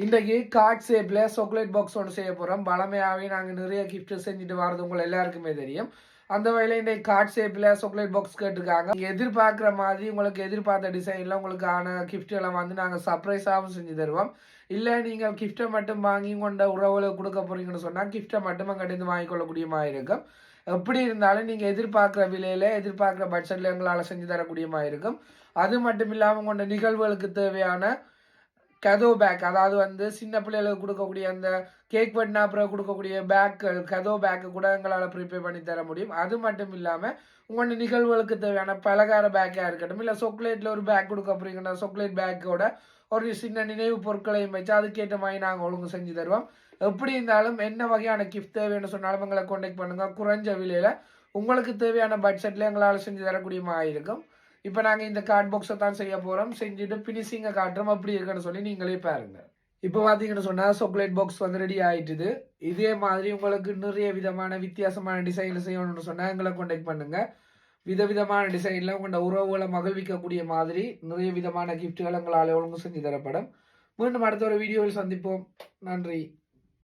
இன்றைக்கு கார்ட் ஷேப்ல chocolate box ஒன்று செய்ய போகிறோம். பழமையாகவே நாங்கள் நிறைய கிஃப்ட் செஞ்சுட்டு வரது உங்களை எல்லாருக்குமே தெரியும். அந்த வகையில் இன்றைக்கு கார்ட் ஷேப்பில் சாக்லேட் பாக்ஸ் கேட்டிருக்காங்க. நீங்கள் எதிர்பார்க்குற மாதிரி உங்களுக்கு எதிர்பார்த்த டிசைனில் உங்களுக்கான கிஃப்ட்டுகளை வந்து நாங்கள் சர்ப்ரைஸாகவும் செஞ்சு தருவோம். இல்லை நீங்கள் கிஃப்ட்டை மட்டும் வாங்கி கொண்ட உறவுகளை கொடுக்க போகிறீங்கன்னு சொன்னால் கிஃப்ட்டை மட்டும் அங்கிட்டு வாங்கிக்கொள்ளக்கூடிய மாதிரி இருக்கும். எப்படி இருந்தாலும் நீங்கள் எதிர்பார்க்குற விலையில் எதிர்பார்க்குற பட்ஜெட்டில் எங்களால் செஞ்சு தரக்கூடிய மாதிரி இருக்கும். அது மட்டும் இல்லாமல் கொண்ட நிகழ்வுகளுக்கு தேவையான கதோ பேக், அதாவது வந்து சின்ன பிள்ளைகளுக்கு கொடுக்கக்கூடிய அந்த கேக் வெட்டினா அப்புறம் கொடுக்கக்கூடிய பேக்குகள், கதோ பேக்கு கூட எங்களால் ப்ரிப்பேர் பண்ணி தர முடியும். அது மட்டும் இல்லாமல் உங்களோட நிகழ்வுகளுக்கு தேவையான பலகார பேக்காக இருக்கட்டும், இல்லை சாக்லேட்டில் ஒரு பேக் கொடுக்க போறீங்கன்னா சாக்லேட் பேக்கோட ஒரு சின்ன நினைவு பொருட்களையும் வச்சு அதுக்கேற்ற மாதிரி நாங்கள் ஒழுங்கு செஞ்சு தருவோம். எப்படி இருந்தாலும் என்ன வகையான கிஃப்ட் தேவைன்னு சொன்னாலும் எங்களை கான்டாக்ட் பண்ணுங்கள். குறைஞ்ச விலையில் உங்களுக்கு தேவையான பட்ஜெட்டில் எங்களால் செஞ்சு தரக்கூடிய மாதிரி இருக்கும். இப்போ நாங்கள் இந்த கார்ட் பாக்ஸை தான் செய்ய போகிறோம். செஞ்சுட்டு ஃபினிஷிங்கை காட்டுறோம் அப்படி இருக்குன்னு சொல்லி நீங்களே பாருங்க. இப்போ பார்த்தீங்கன்னு சொன்னால் சாக்லேட் பாக்ஸ் வந்து ரெடி ஆகிட்டுது. இதே மாதிரி உங்களுக்கு நிறைய விதமான வித்தியாசமான டிசைனில் செய்யணும்னு சொன்னால் எங்களை கான்டாக்ட் பண்ணுங்கள். விதவிதமான டிசைனில் உங்களோட உறவுகளை மகிழ்விக்கக்கூடிய மாதிரி நிறைய விதமான கிஃப்ட்டுகள் எங்களால் ஒழுங்கு செஞ்சு தரப்படும். மீண்டும் அடுத்த ஒரு வீடியோவில் சந்திப்போம். நன்றி.